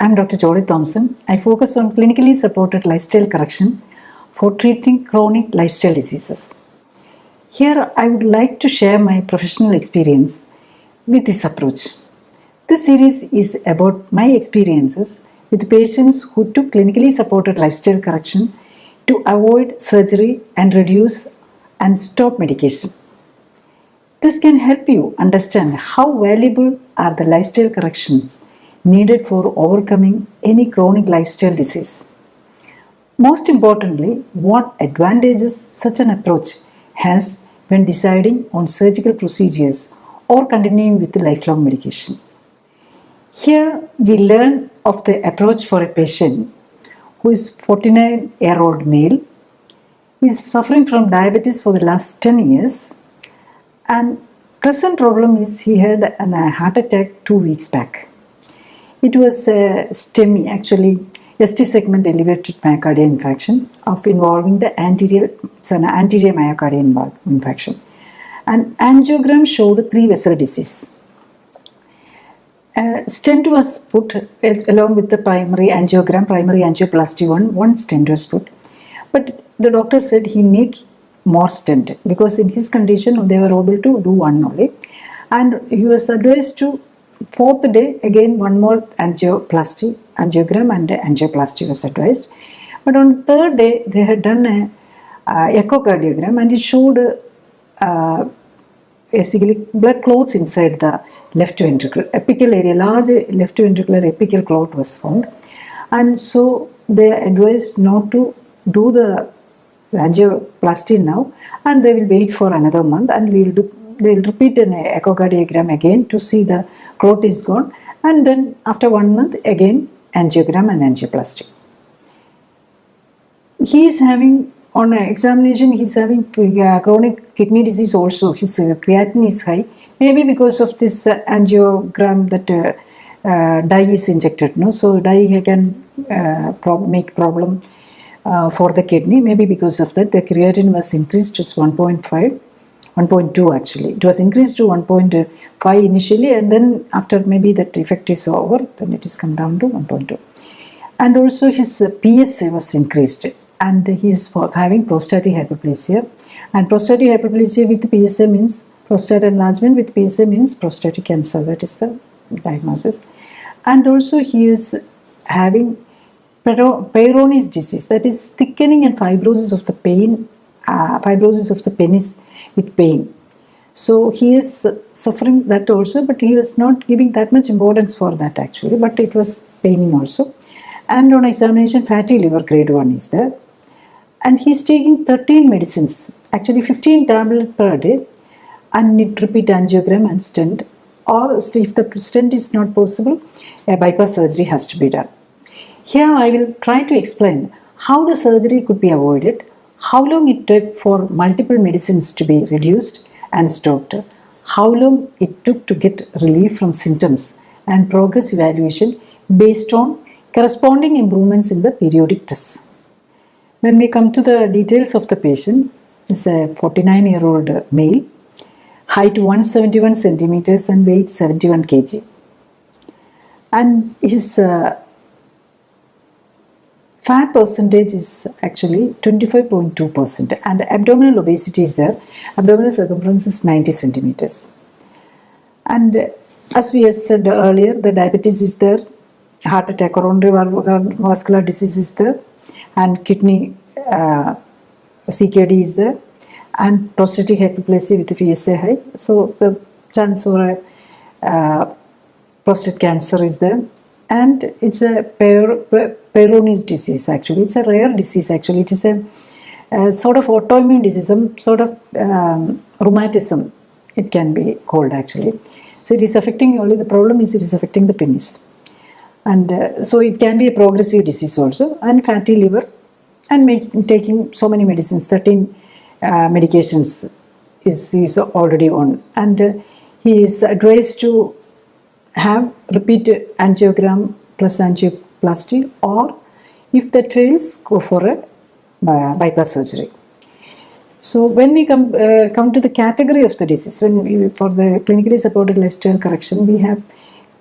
I'm Dr. Jodie Thomson. I focus on clinically supported lifestyle correction for treating chronic lifestyle diseases. Here, I would like to share my professional experience with this approach. This series is about my experiences with patients who took clinically supported lifestyle correction to avoid surgery and reduce and stop medication. This can help you understand how valuable are the lifestyle corrections needed for overcoming any chronic lifestyle disease. Most importantly, what advantages such an approach has when deciding on surgical procedures or continuing with the lifelong medication. Here we learn of the approach for a patient who is 49-year-old male, who is suffering from diabetes for the last 10 years, and present problem is he had a heart attack 2 weeks back. It was a STEMI, actually ST segment elevated myocardial infarction involving the anterior myocardial infarction. And angiogram showed 3 vessel disease. Stent was put along with the primary angioplasty one stent was put. But the doctor said he need more stent because in his condition they were able to do one only. And he was advised to 4th day again one more angioplasty, angiogram and angioplasty was advised. But on the 3rd day they had done a echocardiogram and it showed basically blood clots inside the left ventricle, apical area, large left ventricular apical clot was found, and so they advised not to do the angioplasty now, and they will wait for another month, and they will repeat an echocardiogram again to see the clot is gone, and then after 1 month again angiogram and angioplasty. He is having, on examination, he is having chronic kidney disease also. His creatinine is high. Maybe because of this angiogram that dye is injected. No? So dye can make problem for the kidney. Maybe because of that the creatinine was increased to 1.2 actually. It was increased to 1.5 initially, and then after maybe that effect is over, then it is come down to 1.2. And also his PSA was increased, and he is having prostatic hyperplasia. And prostatic hyperplasia with PSA means prostate enlargement, with PSA means prostatic cancer. That is the diagnosis. And also he is having Peyronie's disease, that is thickening and fibrosis of the penis with pain. So he is suffering that also, but he was not giving that much importance for that actually, but it was paining also. And on examination, fatty liver grade 1 is there. And he is taking 13 medicines, actually 15 tablets per day, and need repeat angiogram and stent, or if the stent is not possible, a bypass surgery has to be done. Here I will try to explain how the surgery could be avoided, how long it took for multiple medicines to be reduced and stopped, how long it took to get relief from symptoms, and progress evaluation based on corresponding improvements in the periodic tests. When we come to the details of the patient, is a 49-year-old male, height 171 centimeters and weight 71 kg. And his fat percentage is actually 25.2%, and abdominal obesity is there. Abdominal circumference is 90 centimeters. And as we have said earlier, the diabetes is there, heart attack, coronary vascular disease is there, and kidney CKD is there, and prostatic hyperplasia with PSA high. So the chance for prostate cancer is there, and it's a Peyronie's disease actually. It's a rare disease actually. It is a sort of autoimmune disease, some sort of rheumatism it can be called actually. So it is affecting, only the problem is it is affecting the penis. And so it can be a progressive disease also, and fatty liver, and taking so many medicines, 13 medications is already on, and he is advised to have repeat angiogram plus angioplasty, or if that fails, go for a bypass surgery. So when we come to the category of the disease, for the clinically supported lifestyle correction, we have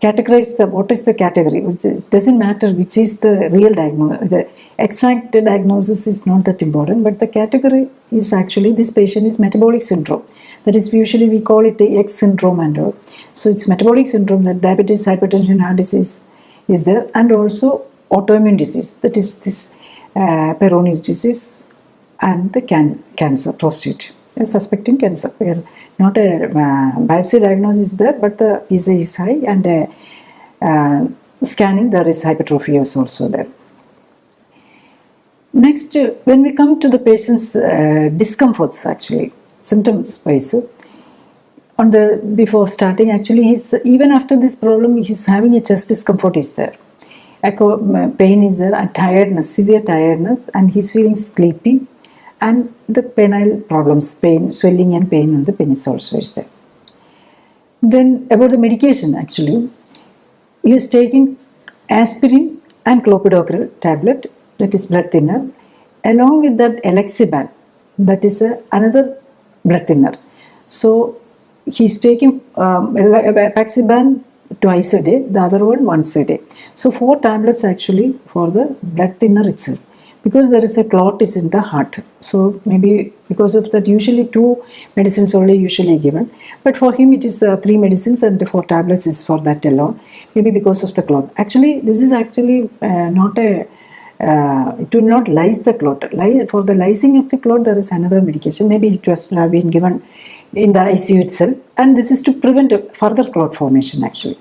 categorize what is the category. It doesn't matter which is the real diagnosis. The exact diagnosis is not that important, but the category is actually this patient is metabolic syndrome. That is, usually we call it the X syndrome and all. So it's metabolic syndrome, that diabetes, hypertension, heart disease is there, and also autoimmune disease, that is this Peyronie's disease and the cancer, prostate. Suspecting cancer. Not a biopsy diagnosis is there, but the PSA is high, and scanning there is hypertrophy is also there. Next, when we come to the patient's discomforts, actually symptoms wise, on the before starting, actually he's, even after this problem, he's having a chest discomfort is there, echo pain is there, and tiredness, severe tiredness, and he's feeling sleepy, and the penile problems, pain, swelling and pain on the penis also is there. Then about the medication, actually he is taking aspirin and clopidogrel tablet, that is blood thinner, along with that Alexiban, that is another blood thinner. So he's taking Apaxiban twice a day, the other one once a day. So 4 tablets actually for the blood thinner itself, because there is a clot is in the heart. So maybe because of that, usually 2 medicines only usually given, but for him it is 3 medicines and 4 tablets is for that alone, maybe because of the clot. Actually this is actually not a it will not lyse the clot. For the lysing of the clot there is another medication, maybe it was been given in the ICU itself, and this is to prevent further clot formation actually.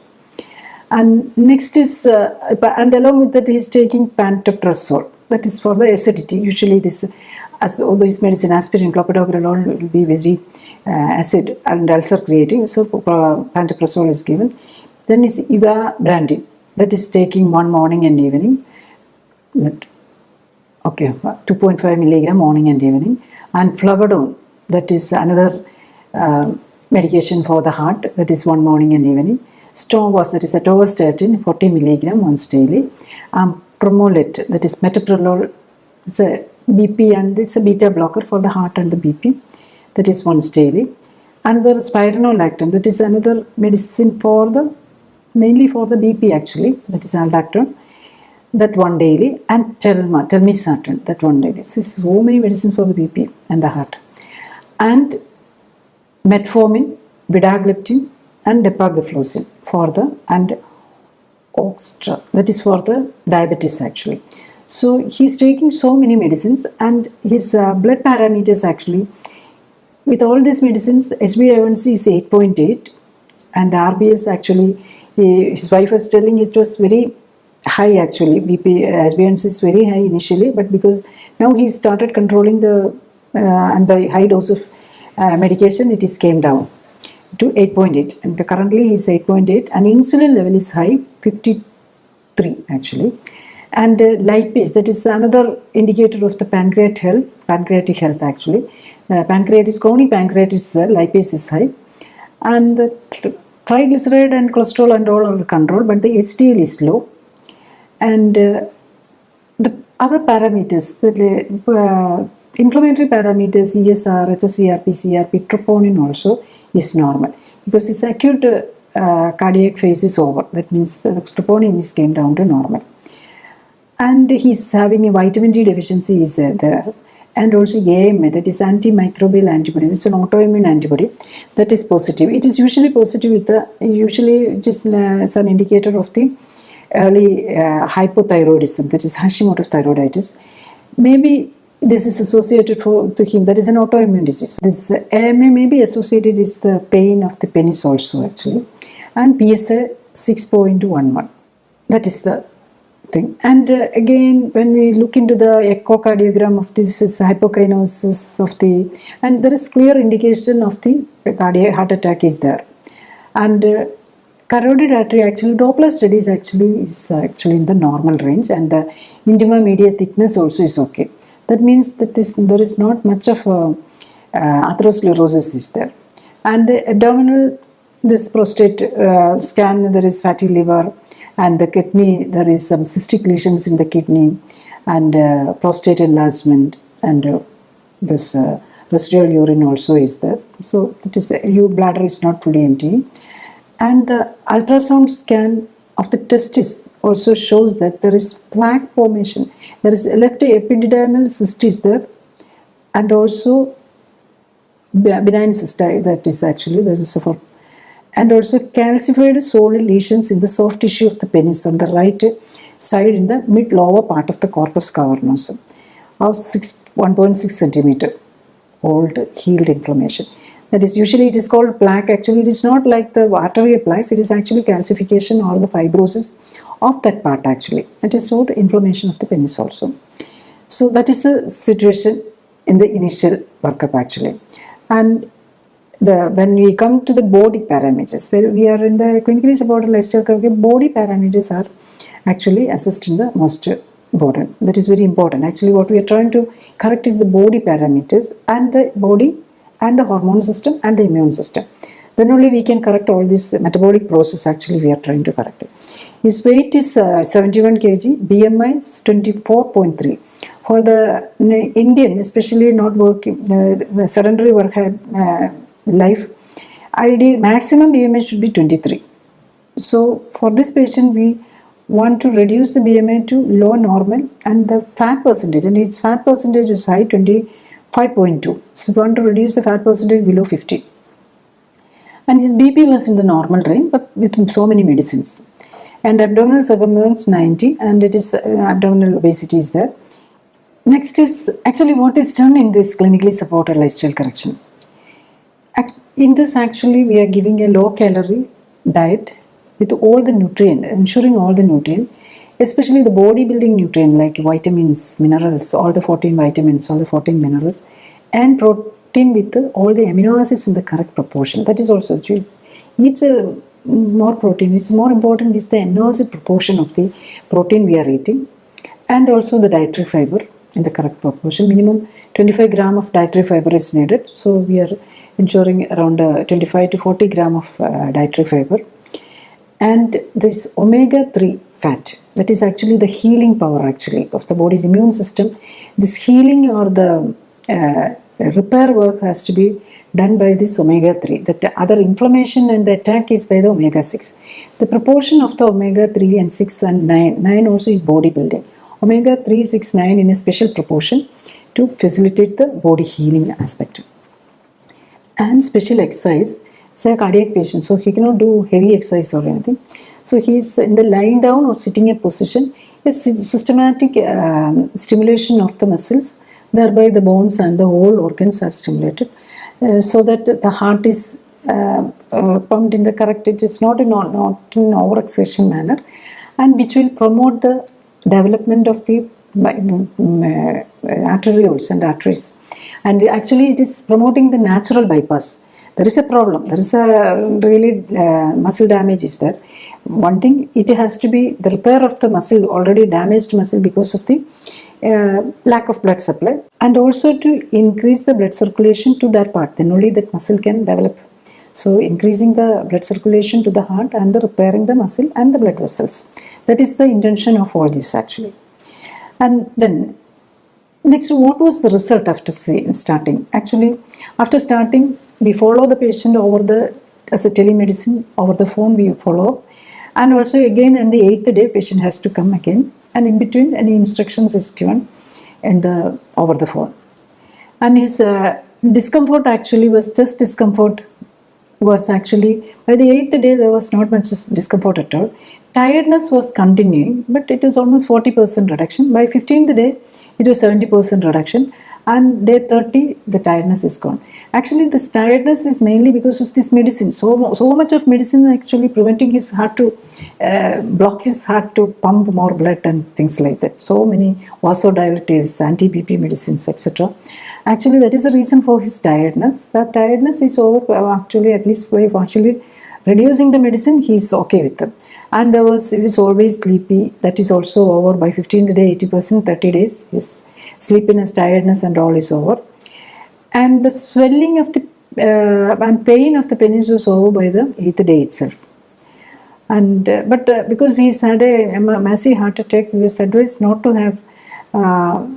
And next is and along with that he is taking pantoprazole, that is for the acidity. Usually this, as all these medicine, aspirin, clopidogrel, all will be very acid and ulcer creating, so pantoprazole is given. Then is ivabrandine, that is taking 1 morning and evening, okay, 2.5 milligram morning and evening. And flavadone, that is another medication for the heart, that is 1 morning and evening. Stovos, that is atorvastatin, 40 milligram once daily. Promolet, that is metoprolol, it's a BP and it's a beta blocker for the heart and the BP, that is once daily. Another spironolactone, that is another medicine for the, mainly for the BP actually, that is aldactone, that 1 daily. And telmisartan, that 1 daily. So so many medicines for the BP and the heart. And metformin, vidagliptin and dapagliflozin for the, and Oxtra, that is for the diabetes actually. So he's taking so many medicines, and his blood parameters actually, with all these medicines, HbA1c is 8.8, and RBS actually, his wife was telling it was very high actually. BP, HbA1c is very high initially, but because now he started controlling the and the high dose of medication, it is came down to 8.8, and currently he is 8.8, and insulin level is high, 53 actually. And lipase, that is another indicator of the pancreatic health actually. Pancreatitis, chronic pancreatitis, lipase is high, and the triglyceride and cholesterol and all are controlled, but the HDL is low. And the other parameters, the inflammatory parameters, ESR, HSCRP, CRP, troponin also is normal, because its acute cardiac phase is over. That means the troponin is came down to normal. And he's having a vitamin D deficiency is there, and also AMA, that is antimicrobial antibody. It's an autoimmune antibody that is positive. It is usually positive with the, usually just as an indicator of the early hypothyroidism, that is Hashimoto's thyroiditis. Maybe this is associated to him, that is an autoimmune disease. This AMA may be associated with the pain of the penis also actually. And PSA 6.11, that is the thing. And again, when we look into the echocardiogram of this, is hypokinosis of the, and there is clear indication of the cardiac heart attack is there. And carotid artery actually, Doppler studies actually is actually in the normal range, and the intima media thickness also is okay. That means that there is not much of atherosclerosis is there. And the abdominal, this prostate scan, there is fatty liver, and the kidney, there is some cystic lesions in the kidney, and prostate enlargement, and this residual urine also is there. So it is, your bladder is not fully empty. And the ultrasound scan of the testis also shows that there is plaque formation. There is left epididymal cyst is there, and also benign cyst that is actually there is for, and also calcified solid lesions in the soft tissue of the penis on the right side in the mid lower part of the corpus cavernosum of 1.6 centimeter old healed inflammation. That is, usually it is called plaque. Actually, it is not like the artery plaques. It is actually calcification or the fibrosis of that part actually. It is sort of inflammation of the penis also. So that is the situation in the initial workup actually. And when we come to the body parameters, where we are in the clinically supported lifestyle care, body parameters are actually assessed in the most important. That is very important. Actually, what we are trying to correct is the body parameters and the body and the hormone system and the immune system. Then only we can correct all this metabolic process actually we are trying to correct it. His weight is 71 kg, BMI is 24.3. For the Indian, especially not working, sedentary work life, ideal maximum BMI should be 23. So for this patient, we want to reduce the BMI to low normal and the fat percentage, and its fat percentage is high, 25.2. So we want to reduce the fat percentage below 50. And his BP was in the normal range, but with so many medicines. And abdominal circumference 90, and it is abdominal obesity is there. Next is actually what is done in this clinically supported lifestyle correction. In this actually we are giving a low calorie diet with all the nutrient, ensuring all the nutrient, especially the body building nutrient like vitamins, minerals, all the 14 vitamins, all the 14 minerals, and protein with all the amino acids in the correct proportion. That is also, each more protein is more important is the amino acid proportion of the protein we are eating, and also the dietary fiber in the correct proportion. Minimum 25 gram of dietary fiber is needed. So we are ensuring around 25 to 40 gram of dietary fiber. And this omega-3 fat, that is actually the healing power actually of the body's immune system. This healing or the repair work has to be done by this omega-3. The other inflammation and the attack is by the omega-6. The proportion of the omega-3 and 6 and 9 also is body building. Omega-3, 6, 9 in a special proportion to facilitate the body healing aspect. And special exercise, say a cardiac patient, so he cannot do heavy exercise or anything. So he is in the lying down or sitting in position, a systematic stimulation of the muscles, thereby the bones and the whole organs are stimulated, so that the heart is pumped in the correct, it is not in overexertion manner, and which will promote the development of the arterioles and arteries. And actually it is promoting the natural bypass. There is a problem, there is a really muscle damage is there. One thing, it has to be the repair of the muscle, already damaged muscle because of the lack of blood supply, and also to increase the blood circulation to that part, then only that muscle can develop. So increasing the blood circulation to the heart and the repairing the muscle and the blood vessels. That is the intention of all this actually. And then next, what was the result after starting? Actually, after starting, we follow the patient as a telemedicine, over the phone we follow. And also again on the 8th day, patient has to come again. And in between, any instructions is given over the phone. And his discomfort actually was just discomfort was actually, by the 8th day, there was not much discomfort at all. Tiredness was continuing, but it was almost 40% reduction. By 15th day, it was 70% reduction. And day 30, the tiredness is gone. Actually, this tiredness is mainly because of this medicine. So much of medicine actually preventing his heart to block his heart to pump more blood and things like that. So many vasodilators, anti-BP medicines, etc. Actually, that is the reason for his tiredness. That tiredness is over actually, at least by actually reducing the medicine, he is okay with them. And he was always sleepy. That is also over by 15th day, 80%, 30 days. His sleepiness, tiredness and all is over. And the swelling of the and pain of the penis was over by the 8th day itself. And but because he's had a massive heart attack, he was advised not to have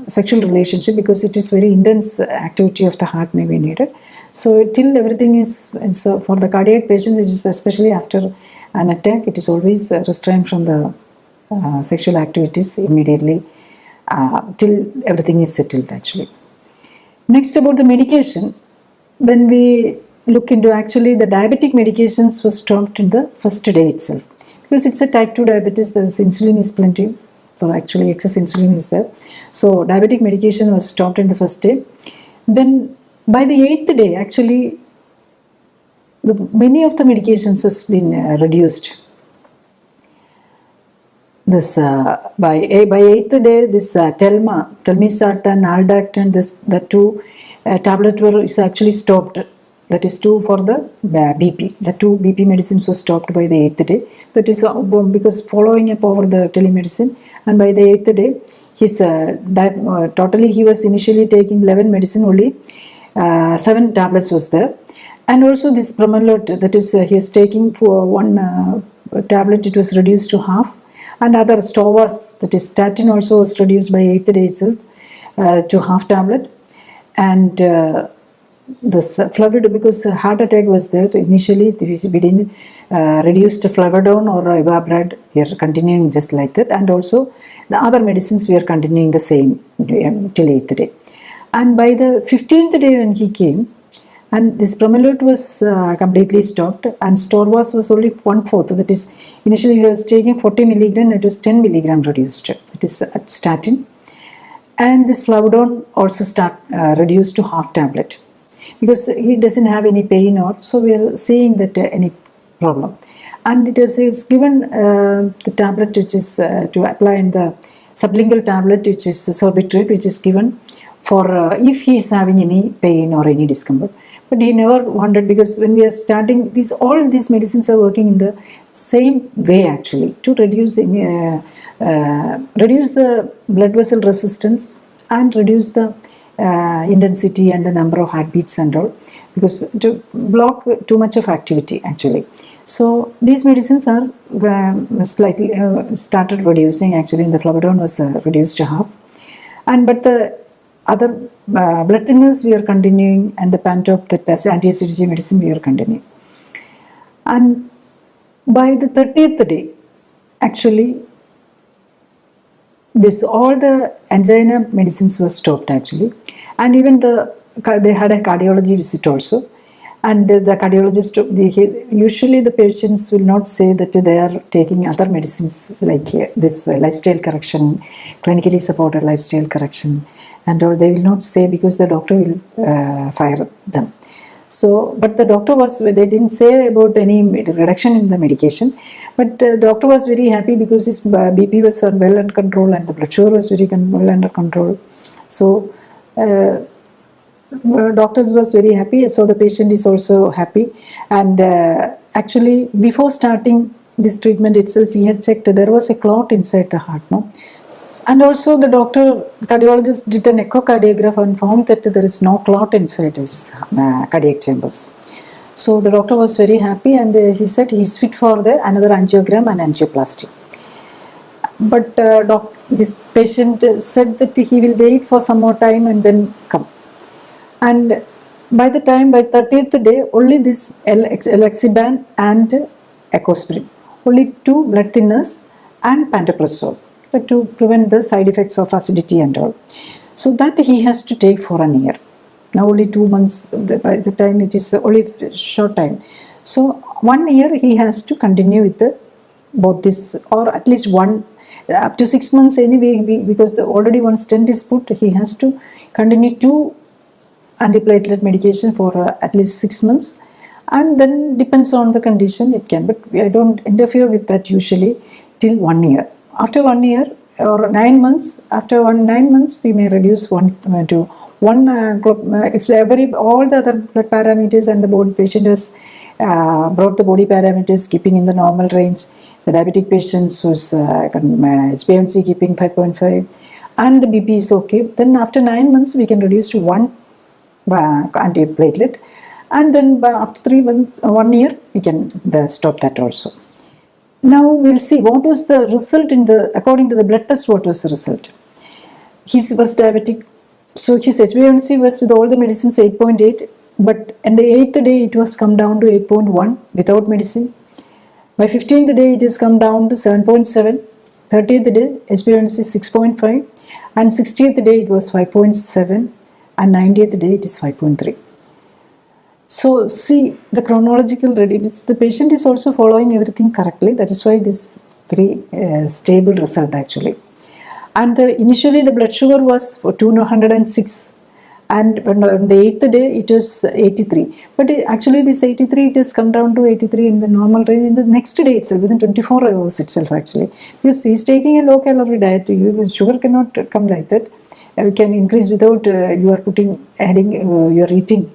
sexual relationship because it is very intense activity of the heart may be needed. So till everything is, and so for the cardiac patients, it is especially after an attack, it is always restrained from the sexual activities immediately till everything is settled actually. Next, about the medication, when we look into, actually the diabetic medications was stopped in the first day itself, because it's a type 2 diabetes, the insulin is plenty, for actually excess insulin is there. So diabetic medication was stopped in the first day. Then by the 8th day, actually many of the medications has been reduced. This by 8th day, this telmisartan, aldactan, the two tablets were is actually stopped. That is two for the BP. The two BP medicines were stopped by the 8th day. That is because following up over the telemedicine, and by the 8th day, his totally he was initially taking 11 medicine, only 7 tablets was there. And also this Promelot, that is he is taking for one tablet, it was reduced to half. And other Stovas, that is statin, also was reduced by 8th day itself to half tablet. And this Flavidone, because heart attack was there initially, we didn't reduce the Flavidone or Evabrad, we are continuing just like that. And also the other medicines we are continuing the same till 8th day. And by the 15th day when he came, and this Promelot was completely stopped, and Storvas was only 1/4. That is, initially he was taking 40 milligram, it was 10 milligram reduced. That is statin. And this Flavidone also reduced to half tablet, because he doesn't have any pain, or so we are seeing that any problem. And it is given the tablet which is to apply in the sublingual tablet, which is sorbitrate, which is given for if he is having any pain or any discomfort. But he never wanted, because when we are starting, all these medicines are working in the same way actually, to reduce the blood vessel resistance and reduce the intensity and the number of heartbeats and all, because to block too much of activity actually. So these medicines are slightly started reducing actually. The Flavidone was reduced to half, and but the other blood thinners we are continuing, and the Pantop, that anti-acidity medicine, we are continuing. And by the 30th day, actually, all the angina medicines were stopped actually, and even they had a cardiology visit also. And the cardiologist, usually the patients will not say that they are taking other medicines like this lifestyle correction, clinically supported lifestyle correction, and all. They will not say, because the doctor will fire them. So, but the doctor they didn't say about any reduction in the medication, but the doctor was very happy because his BP was well under control and the blood sugar was very well under control. So, doctors was very happy, so the patient is also happy. And actually, before starting this treatment itself, we had checked there was a clot inside the heart, no? And also the cardiologist did an echocardiograph and found that there is no clot inside his cardiac chambers. So the doctor was very happy, and he said he is fit for another angiogram and angioplasty. But this patient said that he will wait for some more time and then come. And by 30th day, only this Elaxiban and Ecosprin, only 2 blood thinners and pantoprazole, to prevent the side effects of acidity and all. So that he has to take for a year. Now only 2 months, by the time it is only short time. So 1 year he has to continue with both this, or at least up to 6 months anyway, because already one stent is put, he has to continue 2 antiplatelet medication for at least 6 months. And then depends on the condition it can, but I don't interfere with that usually till 1 year. After 1 year or 9 months, after 9 months, we may reduce to 1. If all the other blood parameters and the patient has brought the body parameters keeping in the normal range, the diabetic patients whose HbA1c keeping 5.5, and the BP is okay, then after 9 months we can reduce to 1 antiplatelet, and then after 3 months, 1 year, we can stop that also. Now we'll see what was the result according to the blood test. What was the result? He was diabetic, so his HbA1c was, with all the medicines, 8.8. But in the 8th day, it was come down to 8.1 without medicine. By 15th day, it has come down to 7.7. 30th day, HbA1c is 6.5. And 60th day, it was 5.7. And 90th day, it is 5.3. So, see the chronological readiness. The patient is also following everything correctly. That is why this very stable result actually. And initially, the blood sugar was for 206. And on the 8th day, it was 83. But actually, this 83, it has come down to 83 in the normal range in the next day itself, within 24 hours itself actually. Because he's taking a low-calorie diet, sugar cannot come like that. It can increase without you are you are eating.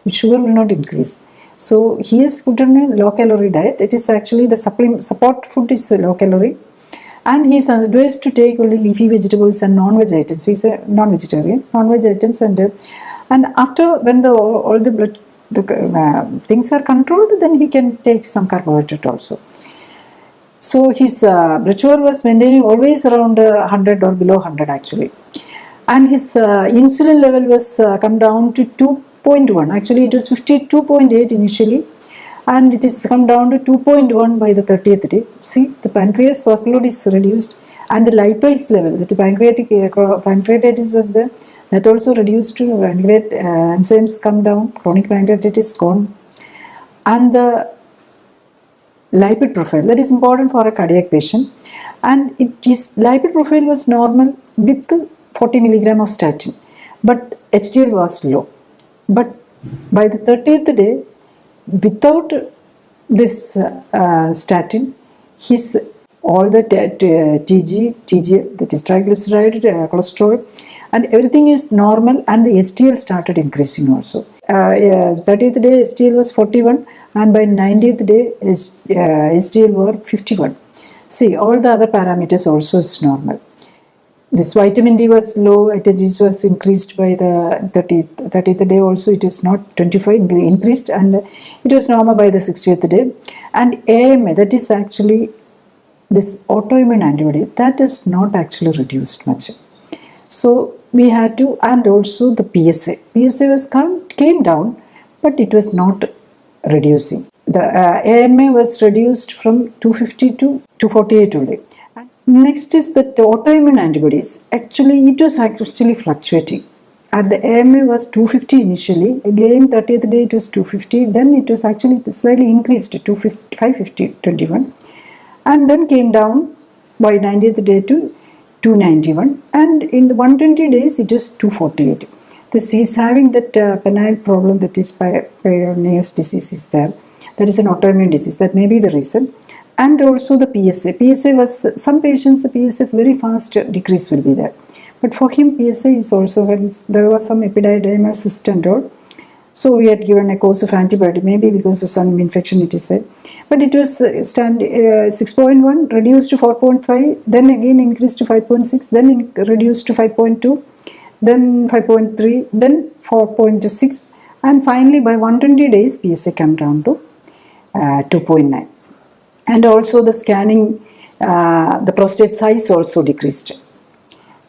Sugar will not increase. So, he is put on a low-calorie diet. It is actually the support food is low-calorie. And he is advised to take only leafy vegetables and non-veg items. He is a non-vegetarian, non-veg items, and after when all the blood things are controlled, then he can take some carbohydrate also. So his blood sugar was maintaining always around 100 or below 100 actually, and his insulin level was come down to 2.1. Actually, it was 52.8 initially. And it is come down to 2.1 by the 30th day. See, the pancreas workload is reduced, and the lipase level, the pancreatitis was there, that also reduced to enzymes come down, chronic pancreatitis gone, and the lipid profile, that is important for a cardiac patient, and lipid profile was normal with 40 milligram of statin, but HDL was low. But by the 30th day, without this statin, his all the TG, that is triglyceride, cholesterol, and everything is normal, and the HDL started increasing also. 30th day HDL was 41, and by 90th day HDL were 51. See, all the other parameters also is normal. This vitamin D was low, it was increased by the 30th day also, it is not 25, increased, and it was normal by the 60th day. And AMA, that is actually this autoimmune antibody, that is not actually reduced much. So we had to, and also the PSA. PSA was came down, but it was not reducing. The AMA was reduced from 250 to 248 only. Next is the autoimmune antibodies. Actually, it was actually fluctuating. At the AMA was 250 initially. Again, 30th day it was 250. Then it was actually slightly increased to 550, 21. And then came down by 90th day to 291. And in the 120 days, it was 248. This is having that penile problem, that is Peyronie's disease is there. That is an autoimmune disease. That may be the reason. And also the PSA. PSA was, some patients, the PSA very fast decrease will be there. But for him, PSA is also, there was some epididymal cyst and all. So we had given a course of antibiotic, maybe because of some infection it is said. But it was 6.1, reduced to 4.5, then again increased to 5.6, then reduced to 5.2, then 5.3, then 4.6, and finally by 120 days, PSA came down to 2.9. And also the scanning, the prostate size also decreased.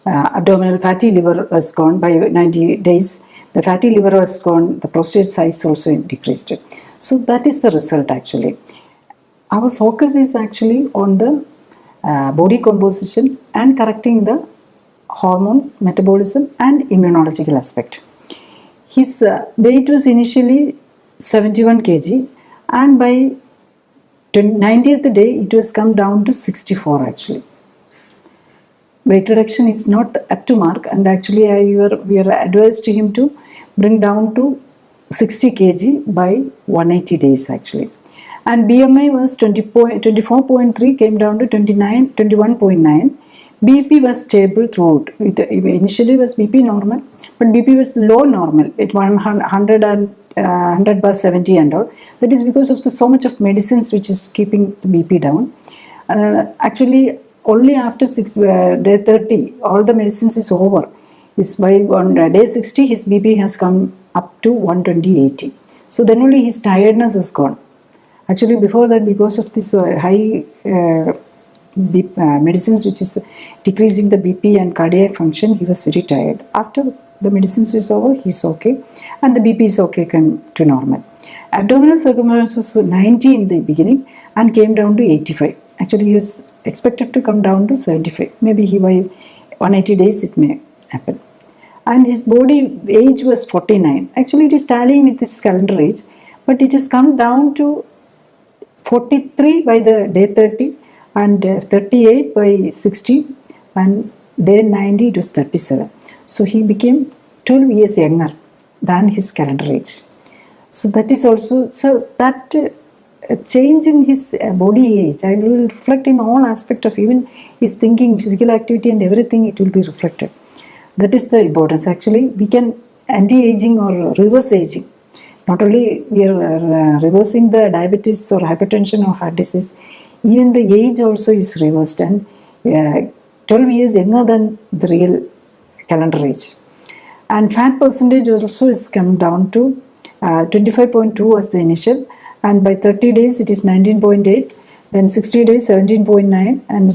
Abdominal fatty liver was gone by 90 days. The fatty liver was gone, the prostate size also decreased. So that is the result actually. Our focus is actually on the body composition and correcting the hormones, metabolism and immunological aspect. His weight was initially 71 kg, and by 90th day it was come down to 64 actually. Weight reduction is not up to mark, and actually we are advised to him to bring down to 60 kg by 180 days actually. And BMI was 24.3, came down to 21.9. BP was stable throughout. Initially was BP normal, but BP was low normal at 100 by 70 and all. That is because of so much of medicines which is keeping the BP down. Actually, only after day 30, all the medicines is over. On day 60, his BP has come up to 120/80. So then only his tiredness is gone. Actually, before that, because of this high medicines which is decreasing the BP and cardiac function, he was very tired. After the medicines is over, he is okay. and the BP is okay, came to normal. Abdominal circumference was 90 in the beginning and came down to 85. Actually, he was expected to come down to 75. Maybe he by 180 days it may happen. And his body age was 49. Actually, it is tallying with his calendar age, but it has come down to 43 by the day 30 and 38 by 60, and day 90 it was 37. So he became 12 years younger than his calendar age. So that is also, so that change in his body age, I will reflect in all aspects of even his thinking, physical activity and everything, it will be reflected. That is the importance. Actually, we can anti-aging or reverse aging. Not only we are reversing the diabetes or hypertension or heart disease, even the age also is reversed and 12 years younger than the real calendar age. And fat percentage also is come down to 25.2 was the initial, and by 30 days it is 19.8, then 60 days 17.9, and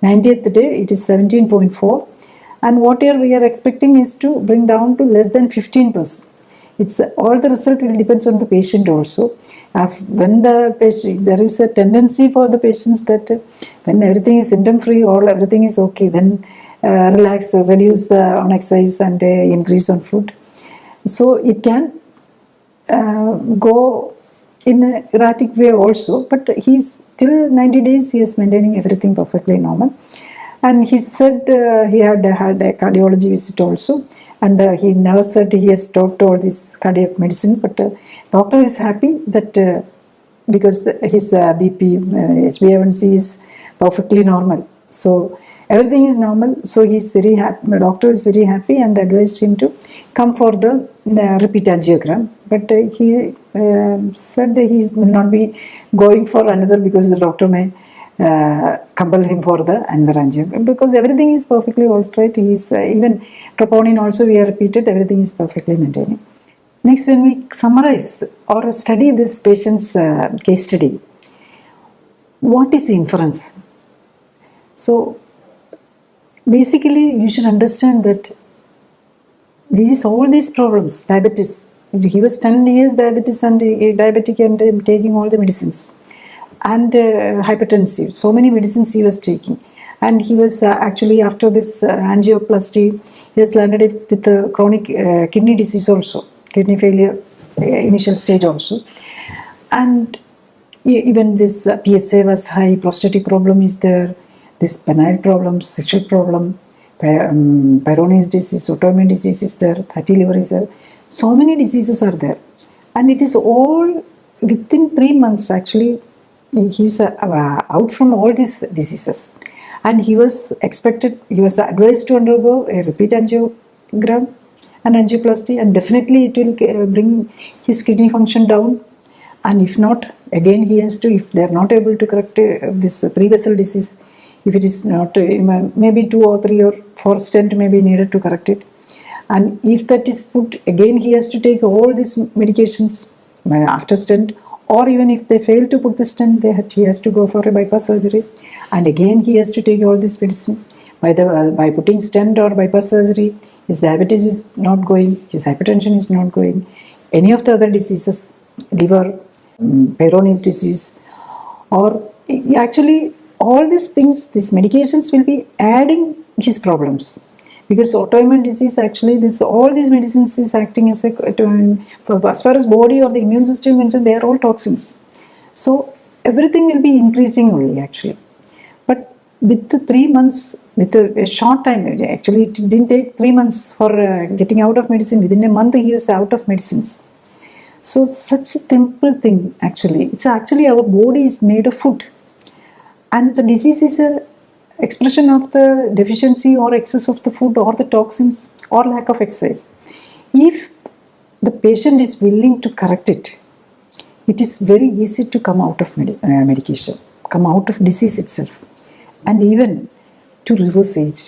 90th day it is 17.4. And whatever we are expecting is to bring down to less than 15%. It's all the result will depends on the patient also. When the patient, there is a tendency for the patients that when everything is symptom free or everything is okay, then relax, reduce on exercise and increase on food. So it can go in an erratic way also, but he's till 90 days he is maintaining everything perfectly normal. And he said he had a cardiology visit also, and he never said he has stopped all this cardiac medicine, but doctor is happy that because his BP, HbA1c is perfectly normal. So everything is normal, so he is very happy. The doctor is very happy and advised him to come for the repeat angiogram. But he said that he will not be going for another because the doctor may compel him for the another angiogram, because everything is perfectly all straight. He is even troponin also we have repeated, everything is perfectly maintaining. Next, when we summarize or study this patient's case study, what is the inference? So basically you should understand that this is all these problems, diabetes. He was 10 years diabetes and diabetic and taking all the medicines, and hypertensive, so many medicines he was taking. And he was actually after this angioplasty, he has landed it with a chronic kidney disease also, kidney failure initial stage also. And even this PSA was high, prostatic problem is there, this penile problem, sexual problem, Peyronie's disease, autoimmune disease is there, fatty liver is there. So many diseases are there. And it is all within 3 months actually, he's out from all these diseases. And he was expected, he was advised to undergo a repeat angiogram and angioplasty, and definitely it will bring his kidney function down. And if not, again he has to, if they are not able to correct this 3-vessel disease, if it is not, maybe 2 or 3 or 4 stent may be needed to correct it. And if that is put, again he has to take all these medications after stent, or even if they fail to put the stent, he has to go for a bypass surgery. And again he has to take all this medicine. By putting stent or bypass surgery, his diabetes is not going, his hypertension is not going, any of the other diseases, liver, Peyronie's disease, or actually all these things, these medications will be adding his problems. Because autoimmune disease actually, all these medicines is acting as as far as body or the immune system concerned, they are all toxins. So everything will be increasing only actually. But with the 3 months, with a short time, actually it didn't take 3 months for getting out of medicine. Within a month he was out of medicines. So such a simple thing actually. It's actually our body is made of food. And the disease is a expression of the deficiency or excess of the food or the toxins or lack of exercise. If the patient is willing to correct it, it is very easy to come out of medication, come out of disease itself, and even to reverse age,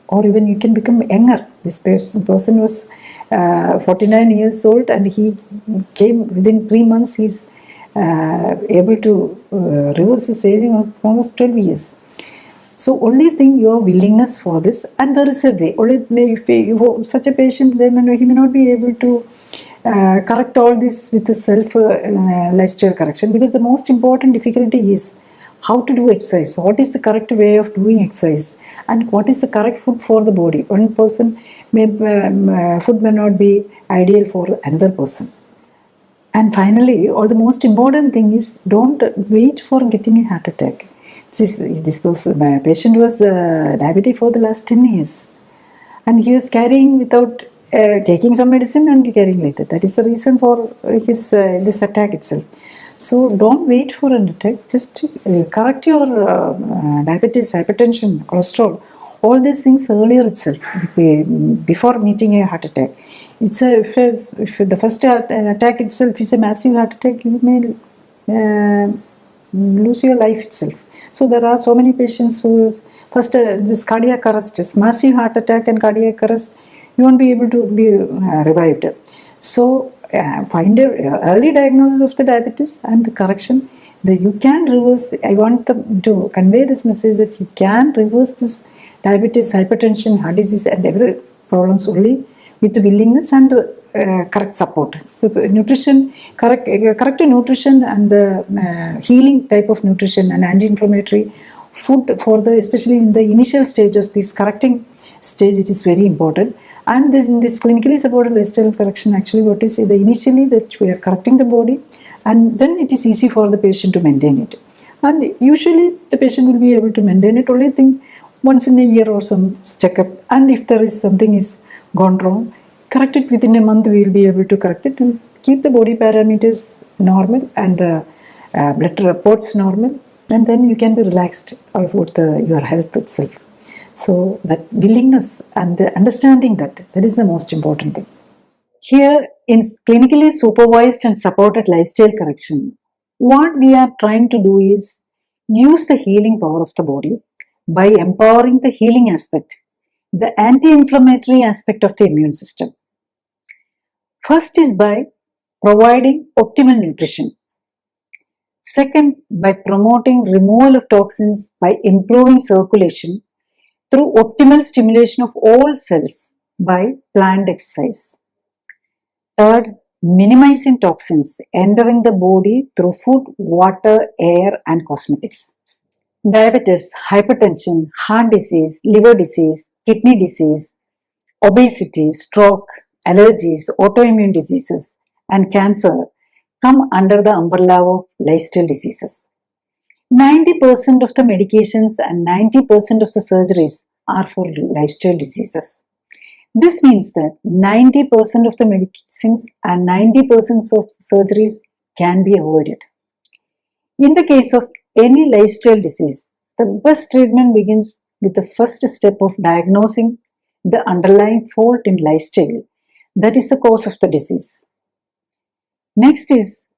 or even you can become younger. This person was 49 years old and he came within 3 months, he's able to reverse his aging of almost 12 years. So only thing your willingness for this, and there is a way. Only if you, such a patient, he may not be able to correct all this with the self lifestyle correction, because the most important difficulty is how to do exercise. What is the correct way of doing exercise, and what is the correct food for the body? One person may food may not be ideal for another person. And finally, or the most important thing is, don't wait for getting a heart attack. This person, my patient was diabetic for the last 10 years. And he was carrying without taking some medicine and carrying like that. That is the reason for his this attack itself. So don't wait for an attack. Just correct your diabetes, hypertension, cholesterol, all these things earlier itself, before meeting a heart attack. It's a, if the first attack itself is a massive heart attack, you may lose your life itself. So there are so many patients who first this cardiac arrest, this massive heart attack and cardiac arrest, you won't be able to be revived. So find a early diagnosis of the diabetes and the correction. You can reverse. I want to convey this message that you can reverse this diabetes, hypertension, heart disease, and every problems only with the willingness and correct support. So nutrition, correct nutrition and the healing type of nutrition and anti-inflammatory food for the, especially in the initial stage of this correcting stage, it is very important. And this, in this clinically supported lifestyle correction, actually what is the initially that we are correcting the body, and then it is easy for the patient to maintain it. And usually the patient will be able to maintain it, only thing once in a year or some checkup. And if there is something is gone wrong, correct it within a month. We will be able to correct it and keep the body parameters normal and the blood reports normal, and then you can be relaxed about your health itself. So that willingness and understanding that is the most important thing. Here in clinically supervised and supported lifestyle correction, what we are trying to do is use the healing power of the body by empowering the healing aspect, the anti-inflammatory aspect of the immune system. First is by providing optimal nutrition. Second, by promoting removal of toxins by improving circulation through optimal stimulation of all cells by planned exercise. Third, minimizing toxins entering the body through food, water, air, and cosmetics. Diabetes, hypertension, heart disease, liver disease, kidney disease, obesity, stroke, allergies, autoimmune diseases, and cancer come under the umbrella of lifestyle diseases. 90% of the medications and 90% of the surgeries are for lifestyle diseases. This means that 90% of the medicines and 90% of surgeries can be avoided. In the case of any lifestyle disease, the best treatment begins with the first step of diagnosing the underlying fault in lifestyle that is the cause of the disease. Next is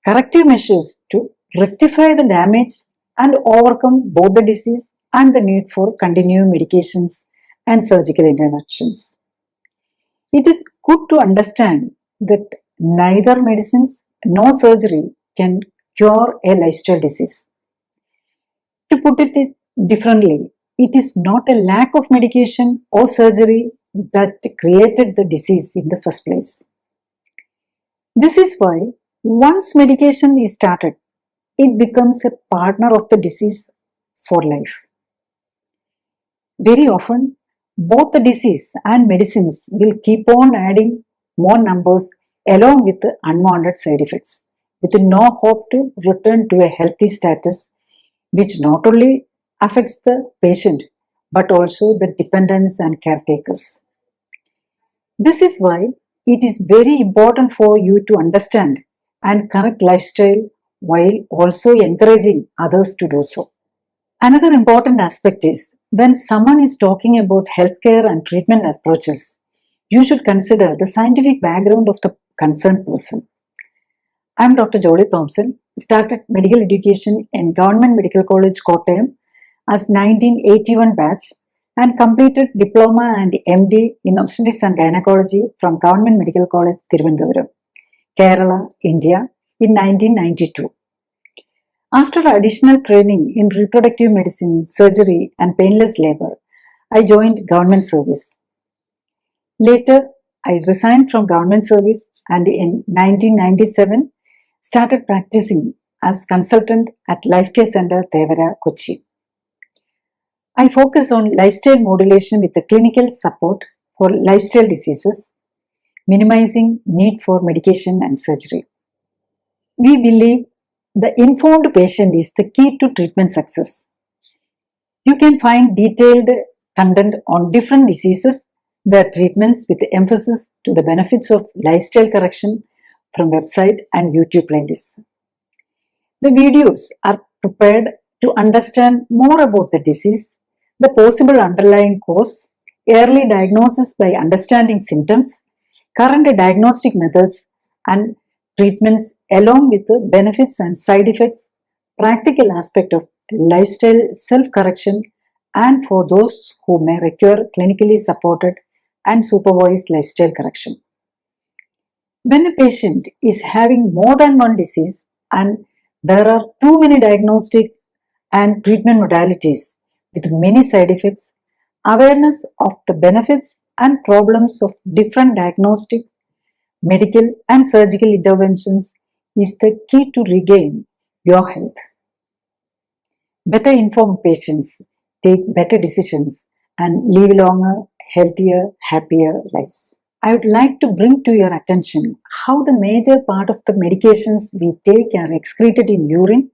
corrective measures to rectify the damage and overcome both the disease and the need for continued medications and surgical interventions. It is good to understand that neither medicines nor surgery can cure a lifestyle disease. To put it differently, it is not a lack of medication or surgery that created the disease in the first place. This is why once medication is started, it becomes a partner of the disease for life. Very often, both the disease and medicines will keep on adding more numbers along with the unwanted side effects, with no hope to return to a healthy status, which not only affects the patient but also the dependents and caretakers. This is why it is very important for you to understand and correct lifestyle while also encouraging others to do so. Another important aspect is when someone is talking about healthcare and treatment approaches, you should consider the scientific background of the concerned person. I am Dr. Jolly Thomson, started medical education in Government Medical College, Kottayam as 1981 batch and completed Diploma and MD in Obstetrics and Gynecology from Government Medical College, Thiruvananthapuram, Kerala, India in 1992. After additional training in reproductive medicine, surgery, and painless labor, I joined government service. Later, I resigned from government service and in 1997 started practicing as consultant at Life Care Center, Devara, Kochi. I focus on lifestyle modulation with the clinical support for lifestyle diseases, minimizing need for medication and surgery. We believe the informed patient is the key to treatment success. You can find detailed content on different diseases, their treatments with emphasis to the benefits of lifestyle correction from website and YouTube playlists. The videos are prepared to understand more about the disease, the possible underlying cause, early diagnosis by understanding symptoms, current diagnostic methods and treatments along with the benefits and side effects, practical aspect of lifestyle self-correction and for those who may require clinically supported and supervised lifestyle correction. When a patient is having more than one disease and there are too many diagnostic and treatment modalities with many side effects, awareness of the benefits and problems of different diagnostic, medical and surgical interventions is the key to regain your health. Better informed patients take better decisions and live longer, healthier, happier lives. I would like to bring to your attention how the major part of the medications we take are excreted in urine,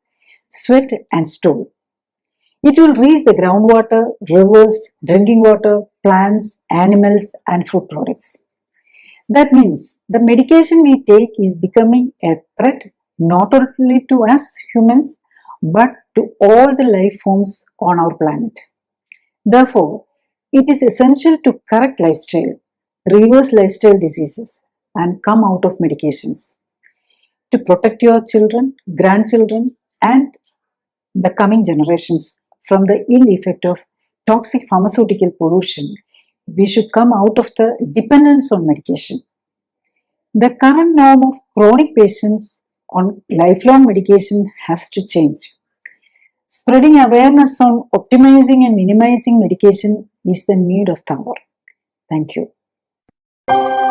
sweat and stool. It will reach the groundwater, rivers, drinking water, plants, animals and food products. That means the medication we take is becoming a threat not only to us humans but to all the life forms on our planet. Therefore, it is essential to correct lifestyle, reverse lifestyle diseases and come out of medications. To protect your children, grandchildren and the coming generations from the ill effect of toxic pharmaceutical pollution, we should come out of the dependence on medication. The current norm of chronic patients on lifelong medication has to change. Spreading awareness on optimizing and minimizing medication is the need of the hour. Thank you.